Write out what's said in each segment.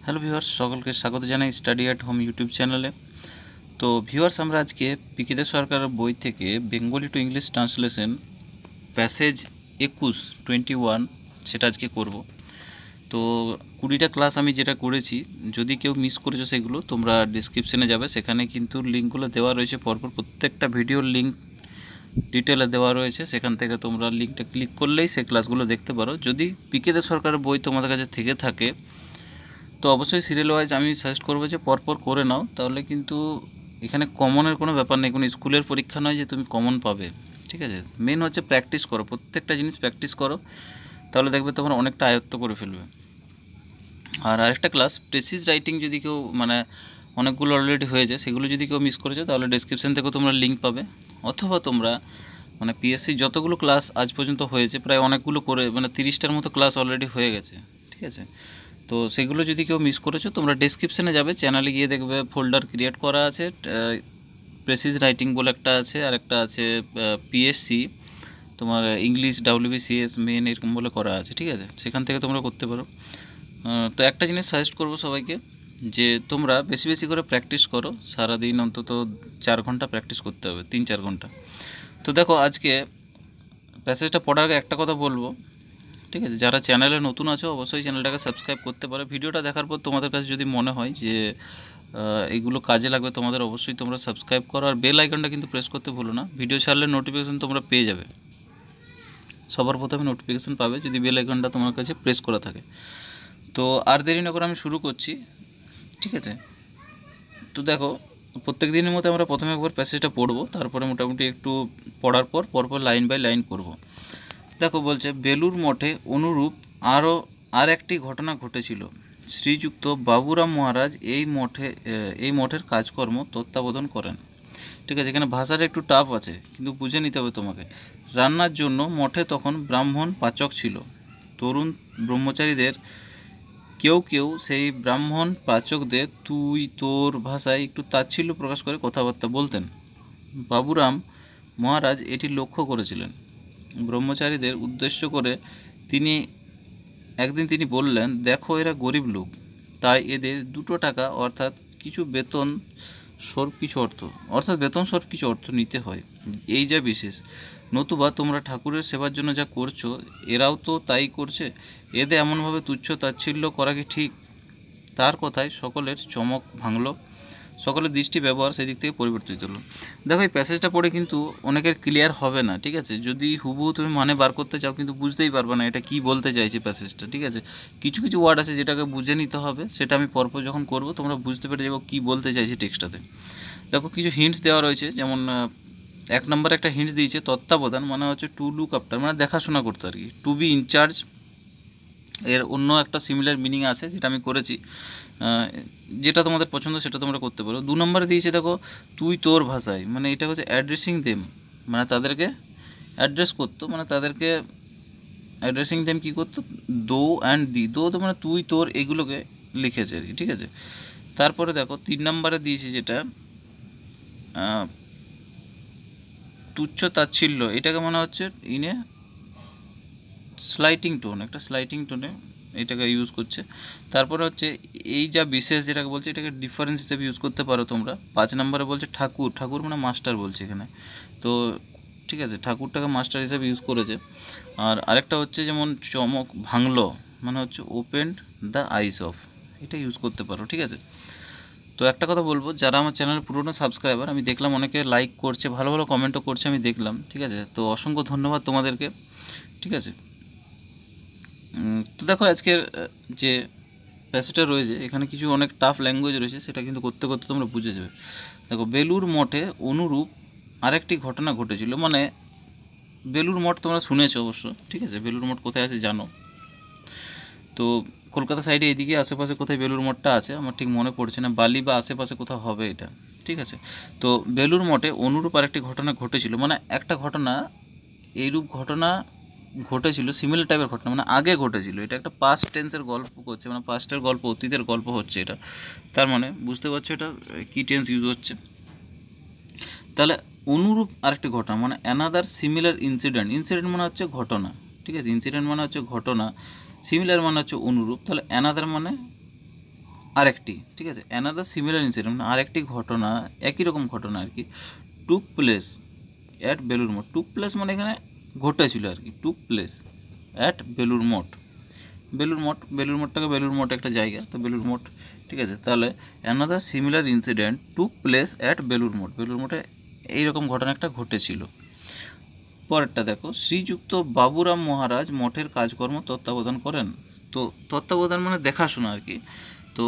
Hello viewers, সকলকে স্বাগত জানাই স্টাডি অ্যাট হোম ইউটিউব চ্যানেলে। তো ভিউয়ার্স, আমরা আজকে পিকিদে সরকারের বই থেকে Bengali to English translation passage 21 সেটা আজকে করব। তো 20টা ক্লাস আমি যেটা করেছি, যদি কেউ মিস করেছো সেগুলো তোমরা ডিসক্রিপশনে যাবে, সেখানে কিন্তু লিঙ্কগুলো দেওয়া রয়েছে পরপর, প্রত্যেকটা ভিডিওর লিঙ্ক ডিটেলে দেওয়া রয়েছে। সেখান থেকে তোমরা লিঙ্কটা ক্লিক করলেই সেই ক্লাসগুলো দেখতে পারো। যদি পিকিদে সরকারের বই তোমাদের কাছে থেকে থাকে তো অবশ্যই সিরিয়াল ওয়াইজ আমি সাজেস্ট করবো যে পরপর করে নাও, তাহলে কিন্তু এখানে কমনের কোনো ব্যাপার নেই। কোনো স্কুলের পরীক্ষা নয় যে তুমি কমন পাবে, ঠিক আছে। মেন হচ্ছে প্র্যাকটিস করো, প্রত্যেকটা জিনিস প্র্যাকটিস করো, তাহলে দেখবে তোমরা অনেকটা আয়ত্ত করে ফেলবে। আর আরেকটা ক্লাস প্রেসিজ রাইটিং, যদি কেউ অনেকগুলো অলরেডি হয়েছে, সেগুলো যদি কেউ মিস করেছে তাহলে ডেসক্রিপশন থেকেও তোমরা লিঙ্ক পাবে, অথবা তোমরা পিএসসি যতগুলো ক্লাস আজ পর্যন্ত হয়েছে, প্রায় অনেকগুলো করে 30টার মতো ক্লাস অলরেডি হয়ে গেছে, ঠিক আছে। তো সেগুলো যদি কেউ মিস করেছো তোমরা ডেসক্রিপশনে যাবে, চ্যানেলে গিয়ে দেখবে ফোল্ডার ক্রিয়েট করা আছে, প্রেসিজ রাইটিং বলে একটা আছে, আর একটা আছে পিএসসি তোমার ইংলিশ WBCS মেন এরকম বলে করা আছে, ঠিক আছে। সেখান থেকে তোমরা করতে পারো। তো একটা জিনিস সাজেস্ট করবো সবাইকে, যে তোমরা বেশি বেশি করে প্র্যাকটিস করো, সারাদিন অন্তত 4 ঘন্টা প্র্যাকটিস করতে হবে, 3-4 ঘন্টা। তো দেখো, আজকে প্যাসেজটা পড়ার আগে একটা কথা বলবো, ঠিক আছে। যারা চ্যানেলে নতুন আছো অবশ্যই চ্যানেলটাকে সাবস্ক্রাইব করতে পারো। ভিডিওটা দেখার পর তোমাদের কাছে যদি মনে হয় যে এগুলো কাজে লাগবে তোমাদের, অবশ্যই তোমরা সাবস্ক্রাইব করো, আর বেল আইকনটা কিন্তু প্রেস করতে ভুলো না। ভিডিও ছাড়লে নোটিফিকেশান তোমরা পেয়ে যাবে, সবার প্রথমে নোটিফিকেশান পাবে যদি বেল আইকনটা তোমার কাছে প্রেস করা থাকে। তো আর দেরি না করে আমি শুরু করছি, ঠিক আছে। তো দেখো, প্রত্যেক দিনের মতো আমরা প্রথমে একবার প্যাসেজটা পড়বো, তারপরে মোটামুটি একটু পড়ার পর পরপর লাইন বাই লাইন করব। দেখো, বলছে বেলুর মঠে অনুরূপ আর একটি ঘটনা ঘটেছিল। শ্রীযুক্ত বাবুরাম মহারাজ এই মঠের কাজকর্ম তত্ত্বাবধান করেন, ঠিক আছে। এখানে ভাষাটা একটু টাফ আছে, কিন্তু বুঝে নিতে হবে তোমাকে। রান্নার জন্য মঠে তখন ব্রাহ্মণ পাচক ছিল। তরুণ ব্রহ্মচারীদের কেউ কেউ সেই ব্রাহ্মণ পাচকদের তুই তোর ভাষায় একটু তাচ্ছিল্য প্রকাশ করে কথাবার্তা বলতেন। বাবুরাম মহারাজ এটি লক্ষ্য করেছিলেন। ব্রহ্মচারীদের উদ্দেশ্য করে একদিন তিনি বললেন, দেখো, এরা গরিব লোক, তাই এদের 2 টাকা অর্থাৎ বেতন স্বরূপ কিছু অর্থ নিতে হয়, এই যা বিশেষ। নতুবা তোমরা ঠাকুরের সেবার জন্য যা করছো, এরাও তো তাই করছে। এদের এমনভাবে তুচ্ছ তাচ্ছিল্য করা কি ঠিক? তার কথায় সকলের চমক ভাঙল, সকলের দৃষ্টি ব্যবহার সেদিক থেকে পরিবর্তিত হলো। দেখো, এই প্যাসেজটা পড়ে কিন্তু অনেকের ক্লিয়ার হবে না, ঠিক আছে। যদি হুবহু তুমি বার করতে চাও কিন্তু বুঝতেই পারবে না এটা কি বলতে চাইছে প্যাসেজটা, ঠিক আছে। কিছু কিছু ওয়ার্ড আছে যেটাকে বুঝে নিতে হবে, সেটা আমি পরপর যখন করব তোমরা বুঝতে পেরে যাবো কী বলতে চাইছে টেক্সটটাতে। দেখো, কিছু হিন্টস দেওয়া রয়েছে, যেমন 1 নম্বরে একটা হিন্টস দিয়েছে, তত্ত্বাবধান মানে হচ্ছে টু লুক আফটার, মানে দেখাশোনা করতে আর কি। টু বি ইনচার্জ, এর অন্য একটা সিমিলার মিনিং আছে যেটা আমি করেছি, যেটা তোমাদের পছন্দ সেটা তোমরা করতে পারো। 2 নম্বরে দিয়েছে দেখো, তুই তোর ভাষায়, মানে এটা হচ্ছে অ্যাড্রেসিং দেম, মানে তাদেরকে অ্যাড্রেস করতো, মানে তাদেরকে অ্যাড্রেসিং দেম কী করতো, দো অ্যান্ড দি, দো তো মানে তুই তোর, এগুলোকে লিখেছে আর কি, ঠিক আছে। তারপরে দেখো 3 নম্বরে দিয়েছে যেটা তুচ্ছ তাচ্ছিল্য, এটাকে মনে হচ্ছে ইনে স্লাইটিং টোন, একটা স্লাইটিং টোনে এটাকে ইউজ করছে। তারপরে হচ্ছে এই যা বিশেষ, যেটাকে বলছে এটাকে ডিফারেন্স হিসেবে ইউজ করতে পারো তোমরা। 5 নম্বরে বলছে ঠাকুর মানে মাস্টার বলছে এখানে, তো ঠিক আছে, ঠাকুরটাকে মাস্টার হিসেবে ইউজ করেছে। আর আরেকটা হচ্ছে যেমন চমক ভাঙলো, মানে হচ্ছে ওপেন্ড দ্য আইস অফ, এটা ইউজ করতে পারো, ঠিক আছে। তো একটা কথা বলবো, যারা আমার চ্যানেলের পুরনো সাবস্ক্রাইবার, আমি দেখলাম অনেকে লাইক করছে, ভালো ভালো কমেন্টও করছে, আমি দেখলাম, ঠিক আছে। তো অসংখ্য ধন্যবাদ তোমাদেরকে, ঠিক আছে। তো দেখো, আজকের যে প্যাসেজটা রয়েছে এখানে কিছু অনেক টাফ ল্যাঙ্গুয়েজ রয়েছে, সেটা কিন্তু করতে করতে তোমরা বুঝে যাবে। দেখো, বেলুর মঠে অনুরূপ আরেকটি ঘটনা ঘটেছিল, মানে বেলুর মঠ তোমরা শুনেছো অবশ্য, ঠিক আছে। বেলুর মঠ কোথায় আছে জানো? তো কলকাতা সাইডে এদিকে আশেপাশে কোথায় বেলুর মঠটা আছে আমার ঠিক মনে পড়ছে না, বালি বা আশেপাশে কোথাও হবে এটা, ঠিক আছে। তো বেলুর মঠে অনুরূপ আরেকটি ঘটনা ঘটেছিল, মানে একটা ঘটনা, এইরূপ ঘটনা ঘটেছিল, সিমিলার টাইপের ঘটনা, মানে আগে ঘটেছিল। এটা একটা পাস্ট টেন্সের গল্প করছে, মানে পাস্টের গল্প, অতীতের গল্প হচ্ছে এটা। তার মানে বুঝতে পারছো এটা কী টেন্স ইউজ হচ্ছে। তাহলে অনুরূপ আরেকটি ঘটনা মানে অ্যানাদার সিমিলার ইনসিডেন্ট মানে হচ্ছে ঘটনা, ঠিক আছে। ইনসিডেন্ট মানে হচ্ছে ঘটনা, সিমিলার মানে হচ্ছে অনুরূপ, তাহলে অ্যানাদার মানে আরেকটি, ঠিক আছে, অ্যানাদার সিমিলার ইনসিডেন্ট মানে আরেকটি ঘটনা, একই রকম ঘটনা আর কি, took place at Belur Math. Took place মানে এখানে ঘটেছিল আর কি, took place at Belur Math. Belur মঠটাকে বেলুর মঠ একটা জায়গা, তো বেলুর মঠ, ঠিক আছে। তাহলে another similar incident took place at Belur Math. Belur মঠে এইরকম ঘটনা একটা ঘটেছিল। পরেরটা দেখো, শ্রীযুক্ত বাবুরাম মহারাজ মঠের কাজকর্ম তত্ত্বাবধান করেন। তো তত্ত্বাবধান মানে দেখাশোনা আর কি। তো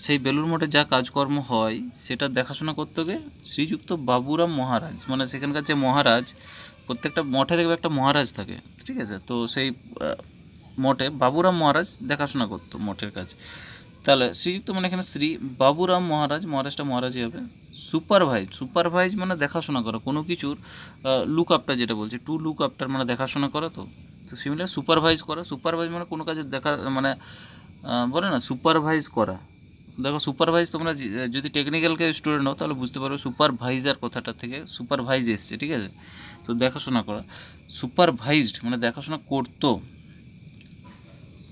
সেই বেলুর মঠে যা কাজকর্ম হয় সেটা দেখাশোনা করতে গিয়ে শ্রীযুক্ত বাবুরাম মহারাজ, মানে সেখানকার যে মহারাজ, প্রত্যেকটা মঠে দেখবে একটা মহারাজ থাকে, ঠিক আছে। তো সেই মঠে বাবুরাম মহারাজ দেখাশোনা করতো মঠের কাজ। তাহলে শ্রীযুক্ত মানে এখানে শ্রী বাবুরাম মহারাজ, মহারাজটা মহারাজই হবে। সুপারভাইজ মানে দেখাশোনা করা কোনো কিছুর, লুক আপটা যেটা বলছে, টু লুক আপটার মানে দেখাশোনা করা। তো সিমিলার সুপারভাইজ মানে কোনো কাজের মানে বলে না সুপারভাইজ করা। দেখো সুপারভাইজ তোমরা যদি টেকনিক্যালকে স্টুডেন্ট হও তাহলে বুঝতে পারবে সুপারভাইজার কথাটা থেকে সুপারভাইজ এসছে, ঠিক আছে। তো দেখাশোনা করা, সুপারভাইজড মানে দেখাশোনা করতো,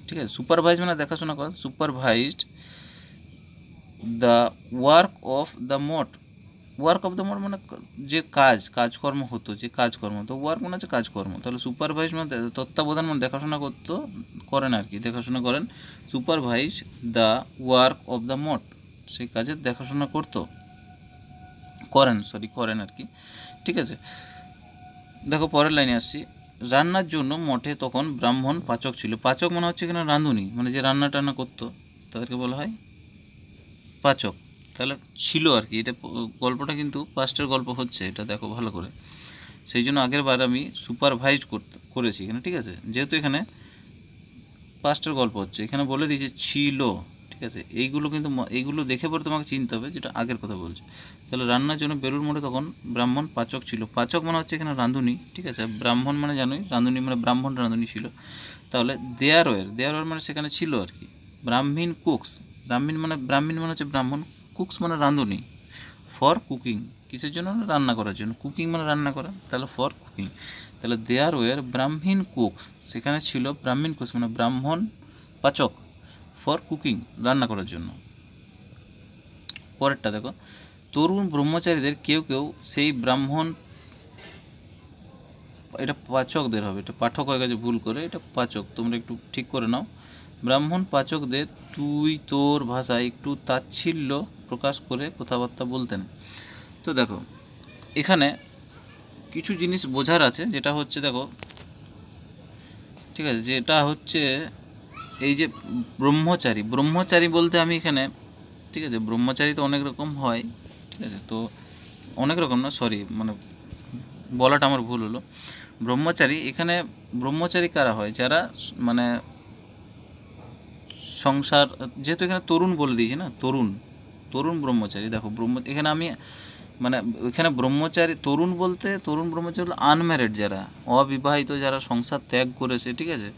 ঠিক আছে। সুপারভাইজ মানে দেখাশোনা করা, supervised the work of the Math মানে যে কাজকর্ম হতো, যে কাজকর্ম, তো ওয়ার্ক মানে হচ্ছে কাজকর্ম। তাহলে সুপারভাইজ মানে তত্ত্বাবধান মানে দেখাশোনা করেন আর কি, দেখাশোনা করেন। Supervise the work of the math, সেই কাজের দেখাশোনা করেন আর কি, ঠিক আছে। দেখো পরের লাইনে আসছি, রান্নার জন্য মঠে তখন ব্রাহ্মণ পাচক ছিল। পাচক মানে হচ্ছে এখানে রাঁধুনি, মানে যে রান্না টান্না করতো তাদেরকে বলা হয় পাচক। তাহলে ছিল আর কি, এটা গল্পটা কিন্তু পাস্টের গল্প হচ্ছে, এটা দেখো ভালো করে। সেই জন্য আগের বার আমি সুপারভাইজ করেছি এখানে, ঠিক আছে। যেহেতু এখানে পাস্টের গল্প হচ্ছে, এখানে বলে দিয়েছে ছিল, ঠিক আছে। এইগুলো দেখে পরে তোমাকে চিনতে হবে যেটা আগের কথা বলছে। তাহলে রান্নার জন্য বেলুর মঠে তখন ব্রাহ্মণ পাচক ছিল। পাচক মানে হচ্ছে এখানে রাঁধুনি, ঠিক আছে। ব্রাহ্মণ মানে জানোই, রাঁধুনি মানে ব্রাহ্মণ রাঁধুনি ছিল। তাহলে দেয়ারওয়ের মানে সেখানে ছিল আর কি। ব্রাহ্মীণ কুকস, ব্রাহ্মীণ মানে হচ্ছে ব্রাহ্মণ, কুকস মানে রাঁধুনি, ফর কুকিং কিসের জন্য, রান্না করার জন্য, কুকিং মানে রান্না করা, তাহলে ফর কুকিং। তাহলে দেয়ারওয়ের ব্রাহ্মীণ কুকস, সেখানে ছিল ব্রাহ্মীণ কুকস মানে ব্রাহ্মণ পাচক, ফর কুকিং রান্না করার জন্য। পরেরটা দেখো, তরুণ ব্রহ্মচারীদের কেউ সেই ব্রাহ্মণ, এটা পাচকদের হবে, এটা পাঠক হয়ে গেছে ভুল করে, এটা পাচক, তোমরা একটু ঠিক করে নাও। ব্রাহ্মণ পাচকদের তুই তোর ভাষায় একটু তাচ্ছিল্য প্রকাশ করে কথাবার্তা বলতেন। তো দেখো এখানে কিছু জিনিস বোঝার আছে, যেটা হচ্ছে দেখো, ঠিক আছে, যেটা হচ্ছে এই যে ব্রহ্মচারী বলতে আমি এখানে, ঠিক আছে, ব্রহ্মচারী তো অনেক রকম হয়, ঠিক আছে। তো অনেক রকম না, মানে বলাটা আমার ভুল হলো। এখানে ব্রহ্মচারী কারা হয়, যারা মানে সংসার, যেহেতু এখানে তরুণ বলে দিয়েছি না, তরুণ ব্রহ্মচারী। দেখো এখানে আমি মানে এখানে তরুণ ব্রহ্মচারী হলো আনম্যারিড, যারা অবিবাহিত, যারা সংসার ত্যাগ করেছে, ঠিক আছে,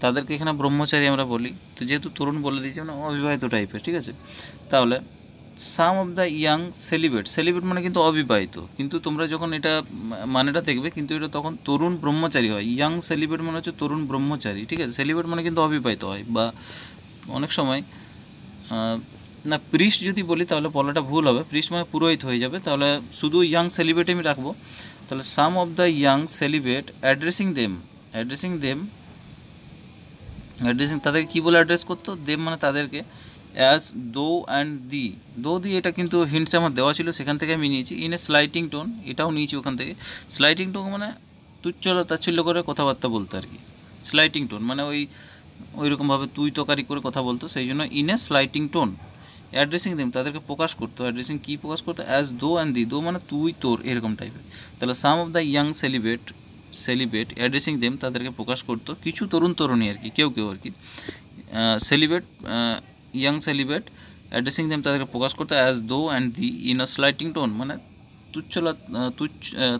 তাদেরকে এখানে ব্রহ্মচারী আমরা বলি। তো যেহেতু তরুণ বলে দিয়েছি মানে অবিবাহিত টাইপের, ঠিক আছে। তাহলে some of the young celebrate মানে কিন্তু অবিবাহিত, কিন্তু তোমরা যখন এটা মানেটা দেখবে কিন্তু এটা তখন তরুণ ব্রহ্মচারী হয়। ইয়াং সেলিব্রেট মানে হচ্ছে তরুণ ব্রহ্মচারী, ঠিক আছে। সেলিব্রেট মানে কিন্তু অবিবাহিত হয়, বা অনেক সময় না প্রিস্ট যদি বলি তাহলে বলাটা ভুল হবে, প্রিস্ট মানে পুরোহিত হয়ে যাবে। তাহলে শুধু ইয়াং সেলিব্রেট আমি রাখবো। তাহলে some of the young celibate addressing তাদেরকে কী বলে অ্যাড্রেস করতো, দেম মানে তাদেরকে, অ্যাজ দো অ্যান্ড দি এটা কিন্তু হিন্টস আমার দেওয়া ছিল, সেখান থেকে আমি নিয়েছি। ইন এ স্লাইটিং টোন, এটাও নিয়েছি ওখান থেকে। স্লাইটিং টোন মানে তাচ্ছিল্য করে কথাবার্তা বলতো আর কি। স্লাইটিং টোন মানে ওই রকমভাবে তুই তোকারি করে কথা বলতো, সেই জন্য in a slighting tone. Addressing them তাদেরকে প্রকাশ করতো, অ্যাড্রেসিং কী প্রকাশ করতো, অ্যাজ দো অ্যান্ড দো মানে তুই তোর এরকম টাইপের। তাহলে some of the young celibate addressing them তাদেরকে প্রকাশ করতো, কিছু তরুণী আর কি, কেউ আর কি। ইয়াং সেলিব্রেট অ্যাড্রেসিং দেম তাদেরকে প্রকাশ করতো as though and in a slighting tone মানে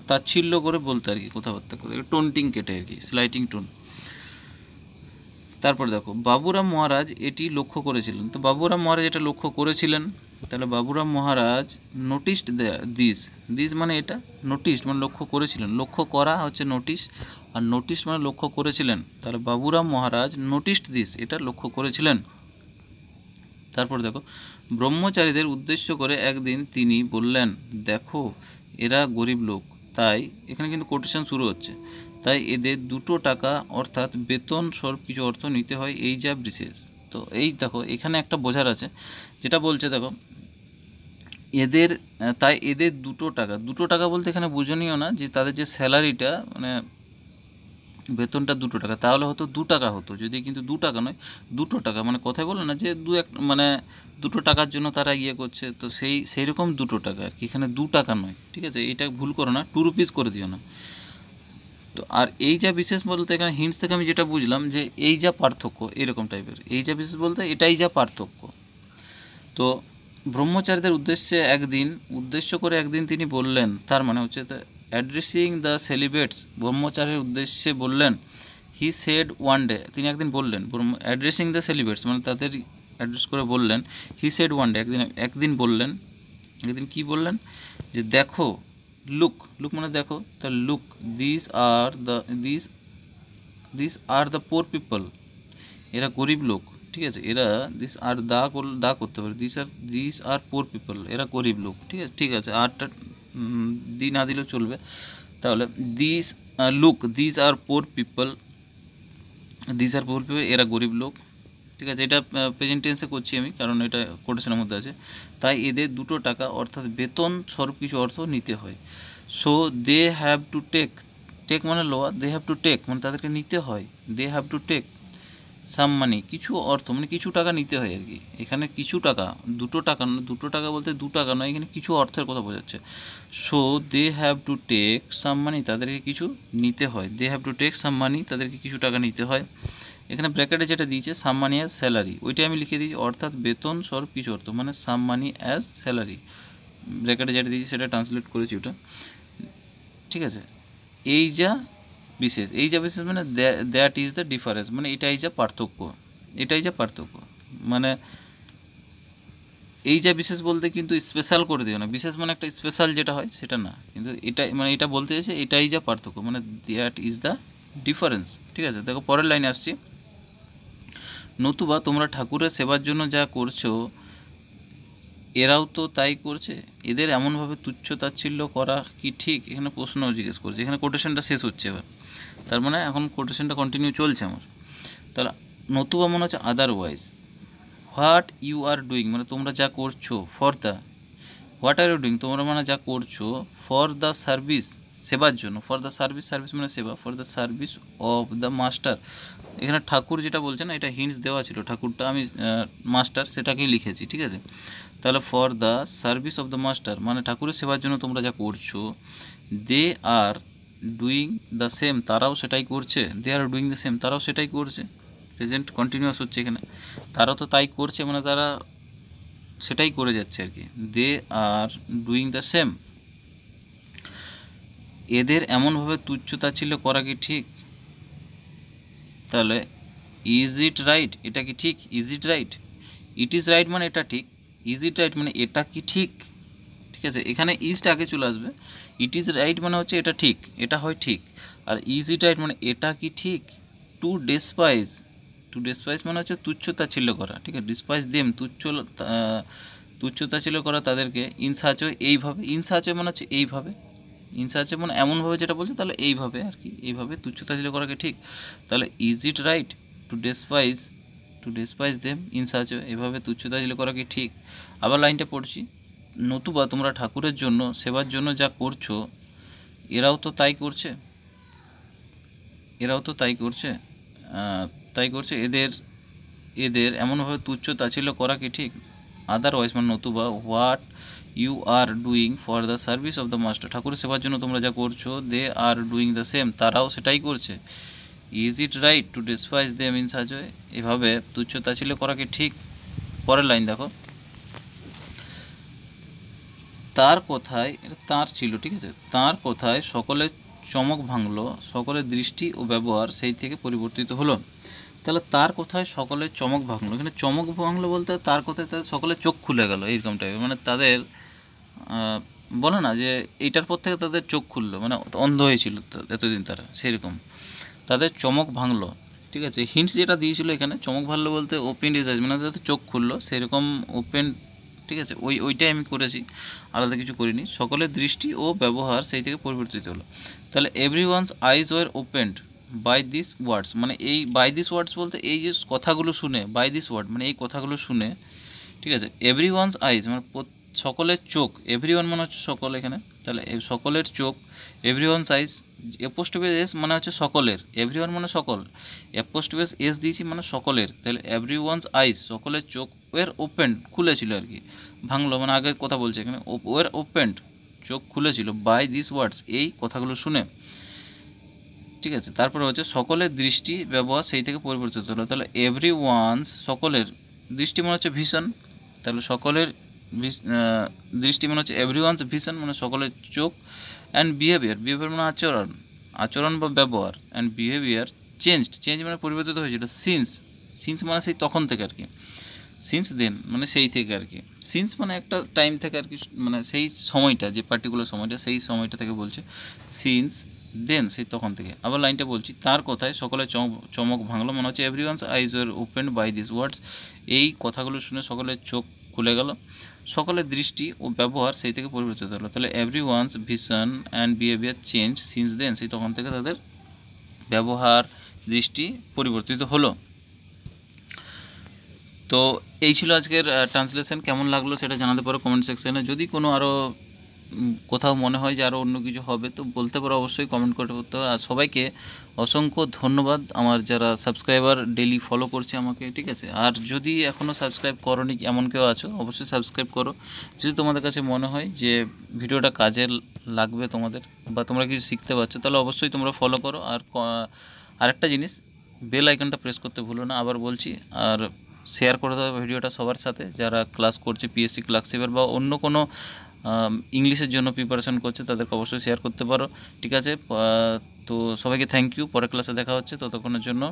তাচ্ছিল্য করে বলতো আর কি, কথাবার্তা করে, টোনটিং কেটে আর কি, স্লাইটিং টোন। তারপর দেখো, বাবুরাম মহারাজ এটি লক্ষ্য করেছিলেন। তো বাবুরাম মহারাজ এটা লক্ষ্য করেছিলেন, তাহলে বাবুরাম মহারাজ নোটিসড দিস মানে এটা, নোটিসড মানে লক্ষ্য করেছিলেন, লক্ষ্য করা হচ্ছে নোটিস, আর নোটিস মানে লক্ষ্য করেছিলেন। তাহলে বাবুরাম মহারাজ নোটিসড দিস, এটা লক্ষ্য করেছিলেন। তারপর দেখো, ব্রহ্মচারীদের উদ্দেশ্য করে একদিন তিনি বললেন, দেখো এরা গরিব লোক, তাই এখানে কিন্তু কোটেশন শুরু হচ্ছে, তাই এদের 2 টাকা অর্থাৎ বেতন স্বরূপ কিছু অর্থ নিতে হয়, এই যা বিশেষ। তো এই দেখো এখানে একটা বোঝার আছে, যেটা বলছে দেখো এদের তাই এদের 2 টাকা বলতে এখানে বুঝনীয় না যে তাদের যে স্যালারিটা মানে বেতনটা 2 টাকা, তাহলে হতো 2 টাকা হতো, যদি কিন্তু 2 টাকা নয় 2 টাকা, মানে কথাই বলে না যে মানে 2 টাকার জন্য তারা ইয়ে করছে, তো সেই রকম 2 টাকা আর কি, এখানে 2 টাকা নয়, ঠিক আছে, এটা ভুল করো না, 2 রুপিস করে দিও না। তো আর এই যা বিশেষ বলতে এখানে হিন্টস থেকে আমি যেটা বুঝলাম যে এই যা পার্থক্য এরকম টাইপের, এই যা বিশেষ বলতে এটাই যা পার্থক্য। তো ব্রহ্মচারীদের উদ্দেশ্য করে একদিন তিনি বললেন, তার মানে হচ্ছে অ্যাড্রেসিং দ্য সেলিব্রেটস, ব্রহ্মচারীর উদ্দেশ্যে বললেন, হি সেড ওয়ান ডে, তিনি একদিন বললেন, অ্যাড্রেসিং দ্য সেলিব্রেটস মানে তাদের অ্যাড্রেস করে বললেন, হি সেড ওয়ান ডে, একদিন বললেন, একদিন কি বললেন, যে দেখো, লুক মানে দেখো, তা look this are the poor people, এরা গরিব লোক, ঠিক আছে, এরা দিস আর দা করতে পারে, দিস আর পোর পিপল, এরা গরিব লোক, ঠিক আছে আরটা দি না দিলেও চলবে, তাহলে দিস আর পোর পিপল, এরা গরিব লোক, ঠিক আছে, এটা প্রেজেন্ট টেন্সে করছি আমি কারণ এটা কোটেশনের মধ্যে আছে, তাই এদের 2 টাকা অর্থাৎ বেতন স্বরূপ কিছু অর্থ নিতে হয়। So they have to take মানে লোয়া, দে হ্যাভ টু টেক মানে তাদেরকে নিতে হয়, they have to take some money কিছু অর্থ মানে কিছু টাকা নিতে হয় আর কি, এখানে কিছু টাকা, 2 টাকা নয়, 2 টাকা বলতে 2 টাকা নয়, এখানে কিছু অর্থের কথা বোঝাচ্ছে। So they have to take some money, তাদেরকে কিছু নিতে হয়, they have to take some money, তাদেরকে কিছু টাকা নিতে হয়। এখানে ব্র্যাকেটে যেটা দিয়েছে সাম মানি অ্যাজ স্যালারি, ওইটাই আমি লিখে দিয়েছি, অর্থাৎ বেতন স্বরূপ কিছু অর্থ, মানে সাম মানি অ্যাজ স্যালারি, ব্র্যাকেটে যেটা দিয়েছি সেটা ট্রান্সলেট করেছি ওটা, ঠিক আছে। এই যা বিশেষ মানে দ্যাট ইজ দ্য ডিফারেন্স, মানে এটাই যা পার্থক্য, মানে এই যা বিশেষ বলতে কিন্তু স্পেশাল করে দিও না, বিশেষ মানে একটা স্পেশাল যেটা হয় সেটা না, কিন্তু এটা বলতে চাইছে এটাই যা পার্থক্য, মানে দ্যাট ইজ দ্য ডিফারেন্স, ঠিক আছে। দেখো পরের লাইনে আসছি, নতুবা তোমরা ঠাকুরের সেবার জন্য যা করছো এরাও তো তাই করছে, এদের এমনভাবে তুচ্ছ তাচ্ছিল্য করা কি ঠিক, এখানে প্রশ্ন জিজ্ঞেস করছে, এখানে কোটেশনটা শেষ হচ্ছে এবার, তার মানে এখন কোটেশনটা কন্টিনিউ চলছে আমার, তাহলে নতুবা মনে হচ্ছে otherwise, what you are doing মানে তোমরা যা করছো, হোয়াট আর ইউ ডুইং তোমরা মানে যা করছো, ফর দ্য সার্ভিস সেবার জন্য, ফর দ্য সার্ভিস মানে সেবা, for the service of the master, এখানে ঠাকুর যেটা বলছে না এটা হিন্টস দেওয়া ছিল, ঠাকুরটা আমি মাস্টার সেটাকেই লিখেছি, ঠিক আছে। তাহলে for the service of the master মানে ঠাকুরের সেবার জন্য তোমরা যা করছো, they are doing the same তারাও সেটাই করছে, দে আর ডুইং দ্য সেম তারাও সেটাই করছে, প্রেজেন্ট কন্টিনিউয়াস হচ্ছে এখানে, তারাও তো তাই করছে মানে তারা সেটাই করে যাচ্ছে আর কি, দে আর ডুইং দ্য সেম। এদের এমনভাবে তুচ্ছ তাচ্ছিল্য করা কি ঠিক, তাহলে ইজ ইট রাইট, এটা কি ঠিক, is it right, it is right মানে এটা ঠিক, ইজ ইট রাইট মানে এটা কি ঠিক, ঠিক আছে, এখানে ইজটা আগে চলে আসবে, ইট ইজ রাইট মানে হচ্ছে এটা ঠিক, এটা হয় ঠিক, আর ইজ ইট রাইট মানে এটা কি ঠিক, টু ডেসপাইজ মানে হচ্ছে তুচ্ছ তাচ্ছিল্য করা, ঠিক আছে, ডিসপাইজ দেম তুচ্ছ তাচ্ছিল্য করা তাদেরকে, ইনসাচ এইভাবে, ইনসাচ মানে হচ্ছে এইভাবে, ইনসাচ মানে এমনভাবে যেটা বলছে, তাহলে এইভাবে আর কি, এইভাবে তুচ্ছ তাচ্ছিল্য করাকে ঠিক, তাহলে is it right to despise them in such এভাবে তুচ্ছ তাচ্ছিল্য করা কি ঠিক। আবার লাইনটা পড়ছি, নতুবা তোমরা ঠাকুরের জন্য সেবার জন্য যা করছো এরাও তো তাই করছে, এদের এমনভাবে তুচ্ছ তাচ্ছিল্য করা কি ঠিক, আদারওয়াইজ মানে নতুবা, what you are doing for the service of the master ঠাকুরের সেবার জন্য তোমরা যা করছো, they are doing the same তারাও সেটাই করছে, is it right to despise them in such way এভাবে তুচ্ছ তাচ্ছিল্য করা কি ঠিক। পরের লাইন দেখো, তার কথায়, এটা তাঁর ছিল, ঠিক আছে, তাঁর কথায় সকলের চমক ভাঙলো, সকলের দৃষ্টি ও ব্যবহার সেই থেকে পরিবর্তিত হলো, তাহলে তার কথায় সকলের চমক ভাঙলো, এখানে চমক ভাঙলো বলতে তার কথায় তাদের সকলের চোখ খুলে গেল এইরকম টাইপের, মানে তাদের বলে না যে এইটার পর থেকে তাদের চোখ খুললো, মানে অন্ধ হয়েছিল এতদিন তারা, সেরকম তাদের চমক ভাঙলো, ঠিক আছে। হিন্টস যেটা দিয়েছিল এখানে, চমক ভালো বলতে ওপেন ইজ আইজ, মানে যাতে চোখ খুললো সেরকম ওপেন, ঠিক আছে, ওইটাই আমি করেছি, আলাদা কিছু করিনি। সকলের দৃষ্টি ও ব্যবহার সেই থেকে পরিবর্তিত হলো। তাহলে everyone's eyes were opened by this words, মানে এই বাই দিস ওয়ার্ডস বলতে এই যে কথাগুলো শুনে, বাই দিস ওয়ার্ড মানে এই কথাগুলো শুনে, ঠিক আছে। এভরি ওয়ানস আইজ মানে সকলের চোখ, এভরি ওয়ান মানে হচ্ছে সকল এখানে, তাহলে সকলের চোখ, এভরি ওয়ানস আইজ, অ্যাপোস্ট্রোফি এস মানে হচ্ছে সকলের, এভরি ওয়ান মানে সকল, অ্যাপোস্ট্রোফি এস দিয়েছি মানে সকলের, তাহলে এভরি ওয়ানস আইজ সকলের চোখ ওয়ের ওপেন খুলেছিল আর কি, ভাঙলো মানে আগের কথা বলছে এখানে, ওয়ের ওপেন্ড চোখ খুলেছিল বাই দিস ওয়ার্ডস এই কথাগুলো শুনে, ঠিক আছে। তারপরে হচ্ছে সকলের দৃষ্টি ব্যবহার সেই থেকে পরিবর্তিত হলো, তাহলে এভরি ওয়ানস সকলের দৃষ্টি মানে হচ্ছে ভিশন, তাহলে সকলের দৃষ্টি মানে হচ্ছে এভরি ওয়ানস ভিশন মানে সকলের চোখ, অ্যান্ড বিহেভিয়ার মানে আচরণ বা ব্যবহার, অ্যান্ড বিহেভিয়ার চেঞ্জ মানে পরিবর্তিত হয়েছিল, সিন্স মানে সেই তখন থেকে আর কি, সিন্স দেন মানে সেই থেকে আর কি, সিন্স মানে একটা টাইম থেকে আর কি, মানে সেই সময়টা, যে পার্টিকুলার সময়টা সেই সময়টা থেকে বলছে, সিন্স দেন সেই তখন থেকে। আবার লাইনটা বলছি, তার কথায় সকলের চমক ভাঙলো, মনে হচ্ছে everyone's eyes were opened by this words, এই কথাগুলো শুনে সকলের চোখ খুলে গেল, সকলের দৃষ্টি ও ব্যবহার সেই থেকে পরিবর্তিত হলো, তাহলে everyone's vision and behaviour change since then, সেই তখন থেকে তাদের ব্যবহার দৃষ্টি পরিবর্তিত হলো। তো এই ছিল আজকের ট্রান্সলেশন। কেমন লাগলো সেটা জানাতে পারো কমেন্ট সেকশানে। যদি কোনো আরও কোথাও মনে হয় যে আরও অন্য কিছু হবে তো বলতে পারো, অবশ্যই কমেন্ট করতে পারো। আর সবাইকে অসংখ্য ধন্যবাদ, আমার যারা সাবস্ক্রাইবার ডেলি ফলো করছে আমাকে, ঠিক আছে। আর যদি এখনও সাবস্ক্রাইব করোনি এমন কেউ আছো, অবশ্যই সাবস্ক্রাইব করো। যদি তোমাদের কাছে মনে হয় যে ভিডিওটা কাজে লাগবে তোমাদের, বা তোমরা কিছু শিখতে পারছো, তাহলে অবশ্যই তোমরা ফলো করো। আর আরেকটা জিনিস, বেল আইকনটা প্রেস করতে ভুলো না, আবার বলছি। আর শেয়ার করে দেওয়া ভিডিওটা সবার সাথে যারা ক্লাস করছে, পিএসসি ক্লার্কশিপের বা অন্য কোনো ইংলিশের জন্য প্রিপারেশন করছে, তাদেরকে অবশ্যই শেয়ার করতে পারো, ঠিক আছে। তো সবাইকে থ্যাংক ইউ, পরের ক্লাসে দেখা হচ্ছে, ততক্ষণের জন্য